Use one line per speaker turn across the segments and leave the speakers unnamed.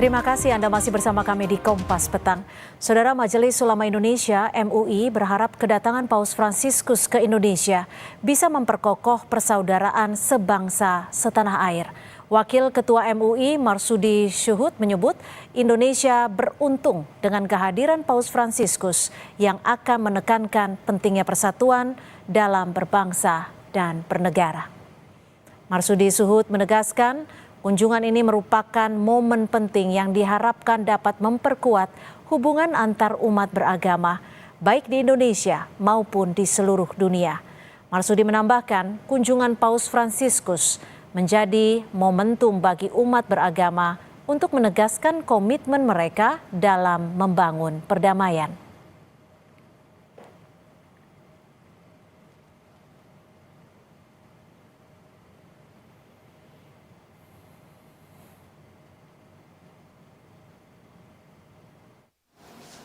Terima kasih Anda masih bersama kami di Kompas Petang. Saudara, Majelis Ulama Indonesia (MUI) berharap kedatangan Paus Fransiskus ke Indonesia bisa memperkokoh persaudaraan sebangsa setanah air. Wakil Ketua MUI Marsudi Syuhud menyebut Indonesia beruntung dengan kehadiran Paus Fransiskus yang akan menekankan pentingnya persatuan dalam berbangsa dan bernegara. Marsudi Syuhud menegaskan kunjungan ini merupakan momen penting yang diharapkan dapat memperkuat hubungan antar umat beragama, baik di Indonesia maupun di seluruh dunia. Marsudi menambahkan, kunjungan Paus Fransiskus menjadi momentum bagi umat beragama untuk menegaskan komitmen mereka dalam membangun perdamaian.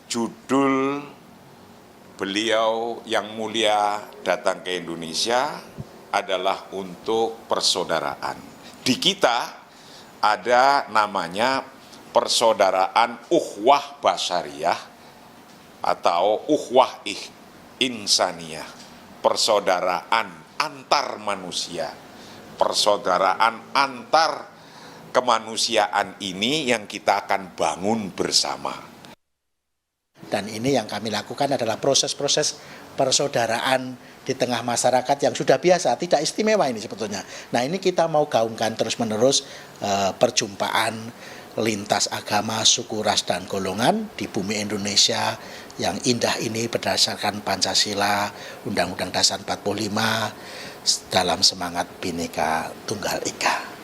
Judul beliau yang mulia datang ke Indonesia adalah untuk persaudaraan. Di kita ada namanya persaudaraan ukhuwah basyariyah atau ukhuwah insaniyah, persaudaraan antar manusia, persaudaraan antar kemanusiaan ini yang kita akan bangun bersama.
Dan ini yang kami lakukan adalah proses-proses persaudaraan di tengah masyarakat yang sudah biasa, tidak istimewa ini sebetulnya. Nah, ini kita mau gaungkan terus-menerus perjumpaan lintas agama, suku, ras, dan golongan di bumi Indonesia yang indah ini berdasarkan Pancasila, Undang-Undang Dasar 45 dalam semangat Bhinneka Tunggal Ika.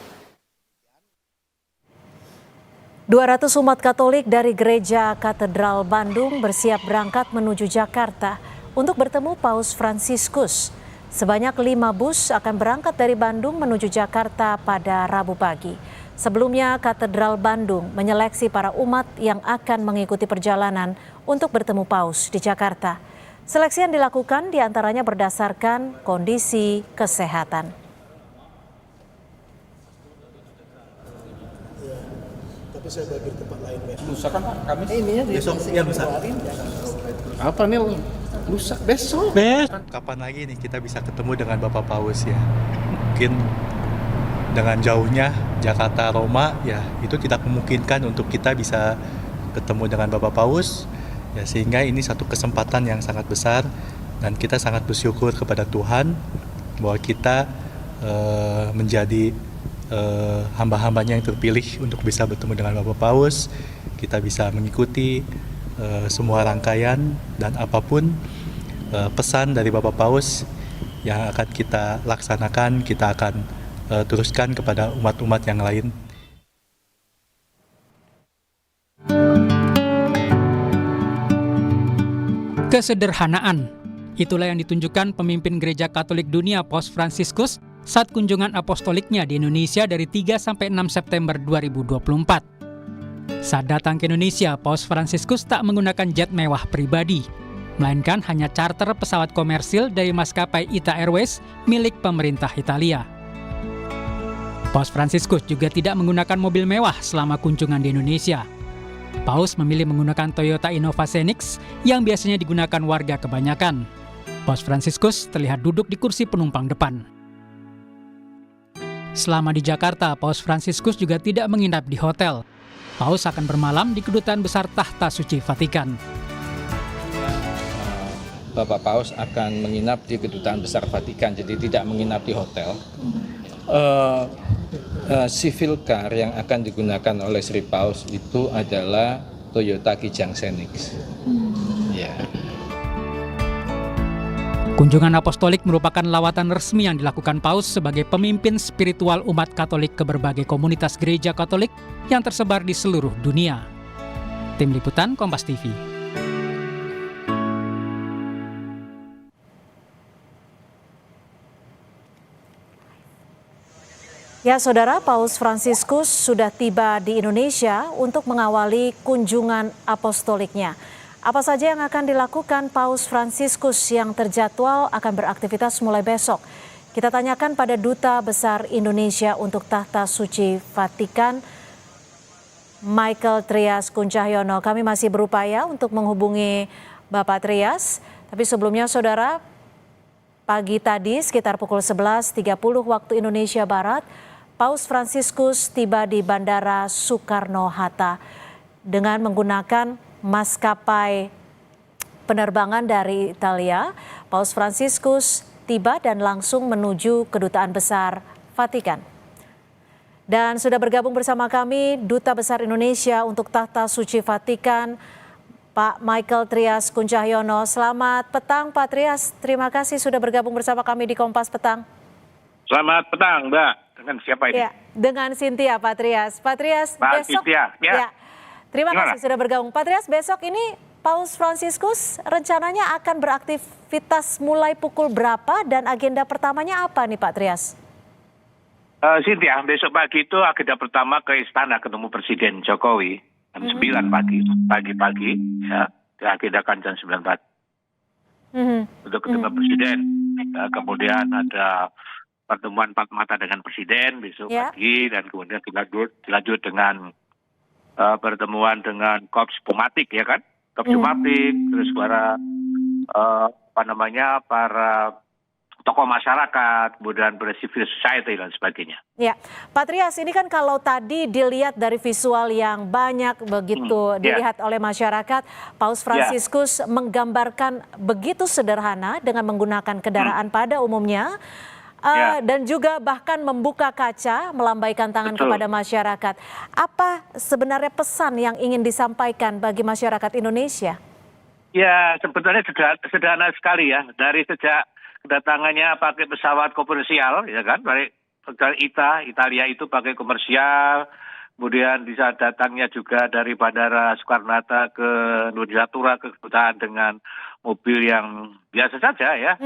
200 umat Katolik dari Gereja Katedral Bandung bersiap berangkat menuju Jakarta untuk bertemu Paus Fransiskus. Sebanyak 5 bus akan berangkat dari Bandung menuju Jakarta pada Rabu pagi. Sebelumnya, Katedral Bandung menyeleksi para umat yang akan mengikuti perjalanan untuk bertemu Paus di Jakarta. Seleksi yang dilakukan diantaranya berdasarkan kondisi kesehatan.
Tapi saya bagi tempat lain ya.
Lusa kan Pak, kami
ininya besok ya lusa.
Apa nih lusa besok?
Kapan lagi nih kita bisa ketemu dengan Bapak Paus ya? Mungkin dengan jauhnya Jakarta Roma ya itu tidak memungkinkan untuk kita bisa ketemu dengan Bapak Paus ya, sehingga ini satu kesempatan yang sangat besar dan kita sangat bersyukur kepada Tuhan bahwa kita menjadi hamba-hambanya yang terpilih untuk bisa bertemu dengan Bapak Paus. Kita bisa mengikuti semua rangkaian dan apapun pesan dari Bapak Paus yang akan kita laksanakan, kita akan teruskan kepada umat-umat yang lain.
Kesederhanaan, itulah yang ditunjukkan pemimpin Gereja Katolik Dunia Paus Fransiskus saat kunjungan apostoliknya di Indonesia dari 3 sampai 6 September 2024. Saat datang ke Indonesia, Paus Fransiskus tak menggunakan jet mewah pribadi, melainkan hanya charter pesawat komersil dari maskapai ITA Airways milik pemerintah Italia. Paus Fransiskus juga tidak menggunakan mobil mewah selama kunjungan di Indonesia. Paus memilih menggunakan Toyota Innova Xenix yang biasanya digunakan warga kebanyakan. Paus Fransiskus terlihat duduk di kursi penumpang depan. Selama di Jakarta, Paus Fransiskus juga tidak menginap di hotel. Paus akan bermalam di Kedutaan Besar Tahta Suci Vatikan.
Bapak Paus akan menginap di Kedutaan Besar Vatikan, jadi tidak menginap di hotel. Civil car yang akan digunakan oleh Sri Paus itu adalah Toyota Kijang Xenix. Ya.
Kunjungan apostolik merupakan lawatan resmi yang dilakukan Paus sebagai pemimpin spiritual umat Katolik ke berbagai komunitas gereja Katolik yang tersebar di seluruh dunia. Tim Liputan Kompas TV.
Ya, Saudara, Paus Fransiskus sudah tiba di Indonesia untuk mengawali kunjungan apostoliknya. Apa saja yang akan dilakukan Paus Fransiskus yang terjadwal akan beraktivitas mulai besok? Kita tanyakan pada Duta Besar Indonesia untuk Tahta Suci Vatikan, Michael Trias Kuncahyono. Kami masih berupaya untuk menghubungi Bapak Trias, tapi sebelumnya saudara, pagi tadi sekitar pukul 11.30 waktu Indonesia Barat, Paus Fransiskus tiba di Bandara Soekarno-Hatta dengan menggunakan maskapai penerbangan dari Italia. Paus Fransiskus tiba dan langsung menuju Kedutaan Besar Vatikan. Dan sudah bergabung bersama kami Duta Besar Indonesia untuk Tahta Suci Vatikan, Pak Michael Trias Kuncahyono. Selamat petang Pak Trias, terima kasih sudah bergabung bersama kami di Kompas Petang.
Selamat petang Mbak, dengan siapa ini?
Ya, dengan Cynthia Pak Trias. Pak Trias,
Pak
besok
Cynthia, ya.
Terima
Gimana?
kasih sudah bergabung. Pak Trias, besok ini Paus Fransiskus rencananya akan beraktivitas mulai pukul berapa dan agenda pertamanya apa nih Pak Trias?
Cynthia, besok pagi itu agenda pertama ke istana ketemu Presiden Jokowi jam 9 pagi, ya, diagendakan jam 9 pagi untuk ketemu Presiden. Ya, kemudian ada pertemuan empat mata dengan Presiden besok pagi, dan kemudian dilanjut dengan pertemuan dengan Korps Pomatik, ya kan? Korps Pomatik, terus para para tokoh masyarakat, kemudian civil society dan sebagainya.
Ya, Pak Trias, ini kan kalau tadi dilihat dari visual yang banyak begitu dilihat oleh masyarakat, Paus Fransiskus menggambarkan begitu sederhana dengan menggunakan kendaraan pada umumnya, dan juga bahkan membuka kaca, melambaikan tangan kepada masyarakat. Apa sebenarnya pesan yang ingin disampaikan bagi masyarakat Indonesia?
Ya, sebetulnya sederhana sekali ya, dari sejak kedatangannya pakai pesawat komersial, ya kan, dari Italia itu pakai komersial, kemudian bisa datangnya juga dari Bandara Soekarno-Hatta ke Nusa ke kedutaan dengan mobil yang biasa saja ya,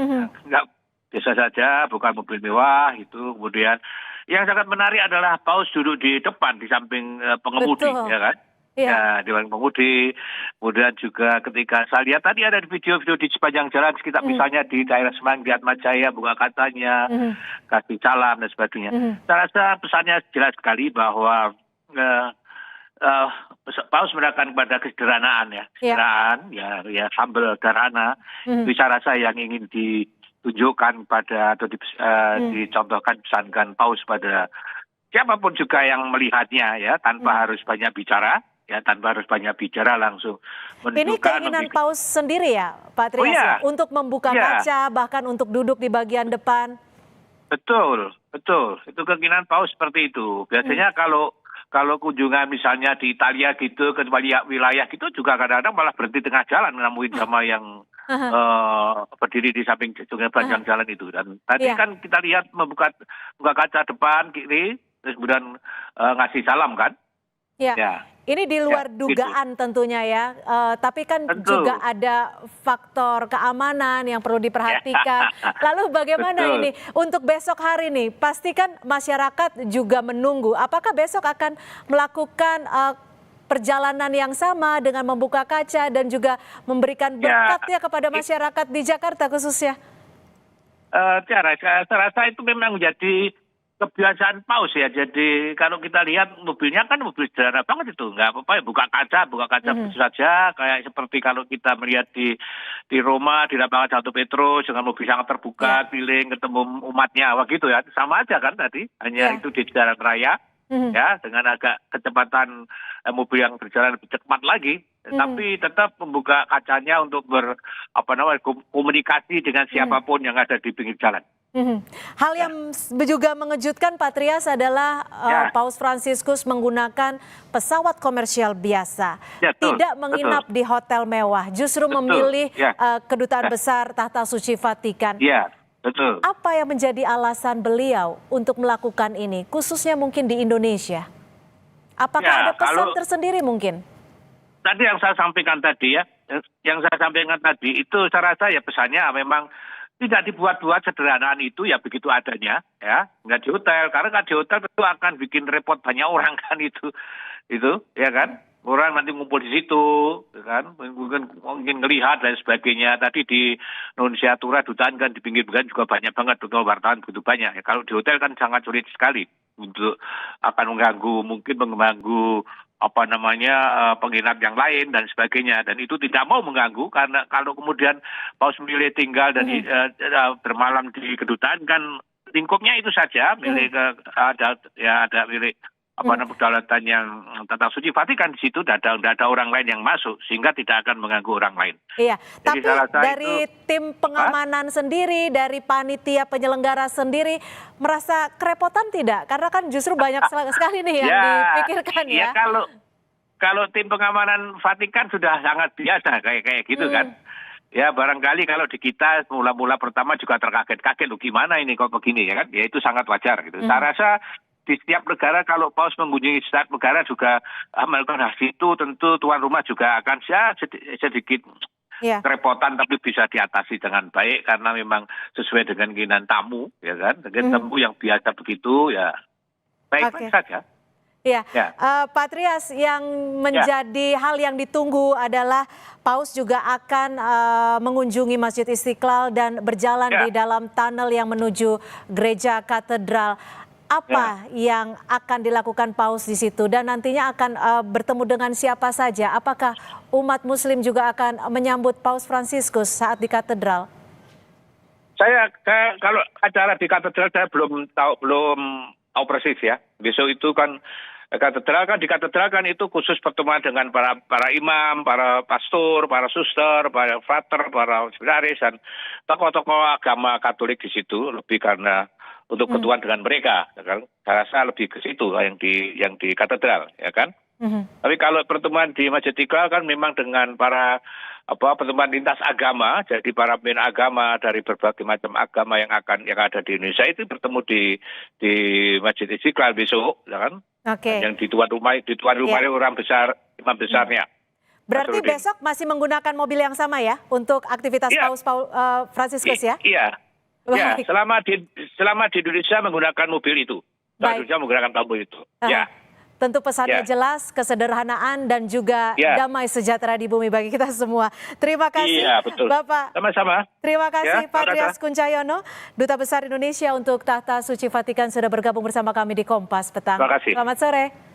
nggak biasa saja, bukan mobil mewah itu. Kemudian yang sangat menarik adalah Paus duduk di depan di samping pengemudi, ya kan. Ya, di depan pengemudi. Kemudian juga ketika saya lihat tadi ada video-video di sepanjang jalan sekitar misalnya di daerah Semarang, di Atmajaya, buka katanya, kasih salam dan sebagainya. Saya rasa pesannya jelas sekali bahwa Paus menekankan kepada kesederhanaan ya, kesederhanaan, ya humble, sederhana. Itu saya rasa yang ingin ditunjukkan pada atau dicontohkan, pesankan Paus pada siapapun juga yang melihatnya ya, tanpa harus banyak bicara. Ya, tanpa harus banyak bicara, langsung menunjukkan.
Ini keinginan Paus sendiri ya, Pak Trias, ya? Untuk membuka kaca, bahkan untuk duduk di bagian depan.
Betul. Itu keinginan Paus seperti itu. Biasanya kalau kunjungan misalnya di Italia gitu, ke wilayah gitu juga kadang-kadang malah berhenti tengah jalan nemuin sama yang berdiri di samping sungai panjang jalan itu. Dan tadi kan kita lihat membuka kaca depan kiri, terus kemudian ngasih salam kan.
Ya. Ini di luar dugaan tentunya ya, tapi kan juga ada faktor keamanan yang perlu diperhatikan. Lalu bagaimana ini untuk besok hari nih? Pastikan masyarakat juga menunggu. Apakah besok akan melakukan perjalanan yang sama dengan membuka kaca dan juga memberikan berkat ya kepada masyarakat di Jakarta khususnya?
Saya rasa itu memang menjadi kebiasaan Paus ya. Jadi kalau kita lihat mobilnya kan mobil sederhana banget itu, nggak apa-apa ya, buka kaca begitu saja, kayak seperti kalau kita melihat di Roma di lapangan Santo Petrus dengan mobil sangat terbuka, keliling ketemu umatnya, wah gitu ya, sama aja kan tadi, hanya itu di jalan raya ya, dengan agak kecepatan mobil yang berjalan lebih cepat lagi, tapi tetap membuka kacanya untuk komunikasi dengan siapapun yang ada di pinggir jalan.
Hal yang juga mengejutkan Pak Trias adalah Paus Fransiskus menggunakan pesawat komersial biasa, tidak menginap di hotel mewah, justru memilih Kedutaan Besar Tahta Suci Vatikan. Apa yang menjadi alasan beliau untuk melakukan ini, khususnya mungkin di Indonesia? Apakah ada pesan tersendiri mungkin?
Tadi yang saya sampaikan tadi itu saya rasa ya pesannya memang tidak dibuat-buat, sederhanaan itu ya begitu adanya ya, nggak di hotel, karena nggak di hotel itu akan bikin repot banyak orang kan itu ya kan, orang nanti ngumpul di situ ya kan, mungkin ngelihat dan sebagainya. Tadi di Nusa dutaan kan di pinggir juga banyak banget, wartawan begitu banyak ya. Kalau di hotel kan sangat sulit sekali untuk akan mungkin mengganggu penginap yang lain dan sebagainya, dan itu tidak mau mengganggu karena kalau kemudian Paus memilih tinggal dan bermalam di kedutaan kan lingkupnya itu saja milik ada milik kedaulatan yang tata suci Vatikan. Di situ tidak ada orang lain yang masuk sehingga tidak akan mengganggu orang lain.
Iya,
Jadi
tapi dari tim pengamanan sendiri, dari panitia penyelenggara sendiri merasa kerepotan tidak? Karena kan justru banyak sekali nih yang dipikirkan ya.
Kalau tim pengamanan Vatikan sudah sangat biasa kayak gitu kan. Ya barangkali kalau di kita mula-mula pertama juga terkaget-kaget, loh gimana ini kok begini ya kan? Ya itu sangat wajar gitu. Saya rasa di setiap negara kalau Paus mengunjungi setiap negara juga melakukan hal itu, tentu tuan rumah juga akan sedikit kerepotan, tapi bisa diatasi dengan baik karena memang sesuai dengan keinginan tamu, ya kan? Dengan tamu yang biasa begitu, ya baik-baik saja.
Ya, Pak Trias, yang menjadi hal yang ditunggu adalah Paus juga akan mengunjungi Masjid Istiqlal dan berjalan di dalam tunnel yang menuju Gereja Katedral. Apa yang akan dilakukan Paus di situ dan nantinya akan bertemu dengan siapa saja? Apakah umat Muslim juga akan menyambut Paus Fransiskus saat di katedral?
Saya kalau acara di katedral saya belum tahu persis ya. Besok itu kan di katedral kan itu khusus pertemuan dengan para imam, para pastor, para suster, para frater, para seminaris dan tokoh-tokoh agama Katolik di situ, lebih karena untuk ketuaan dengan mereka, ya kan? Saya rasa lebih ke situ yang di katedral, ya kan? Tapi kalau pertemuan di Masjid Istiqlal kan memang dengan para pertemuan lintas agama, jadi para pemimpin agama dari berbagai macam agama yang ada di Indonesia itu bertemu di Masjid Istiqlal besok, ya kan? Yang di tuan rumah orang besar, imam besarnya.
Berarti besok masih menggunakan mobil yang sama ya untuk aktivitas Paus Fransiskus ya?
Iya. Ya, selama di Indonesia menggunakan mobil itu. Indonesia menggunakan mobil itu. Ya.
Tentu pesannya jelas, kesederhanaan dan juga damai sejahtera di bumi bagi kita semua. Terima kasih Bapak.
Sama-sama.
Terima kasih Pak Trias Kuncayono, Duta Besar Indonesia untuk Tahta Suci Vatikan sudah bergabung bersama kami di Kompas Petang.
Terima kasih.
Selamat sore.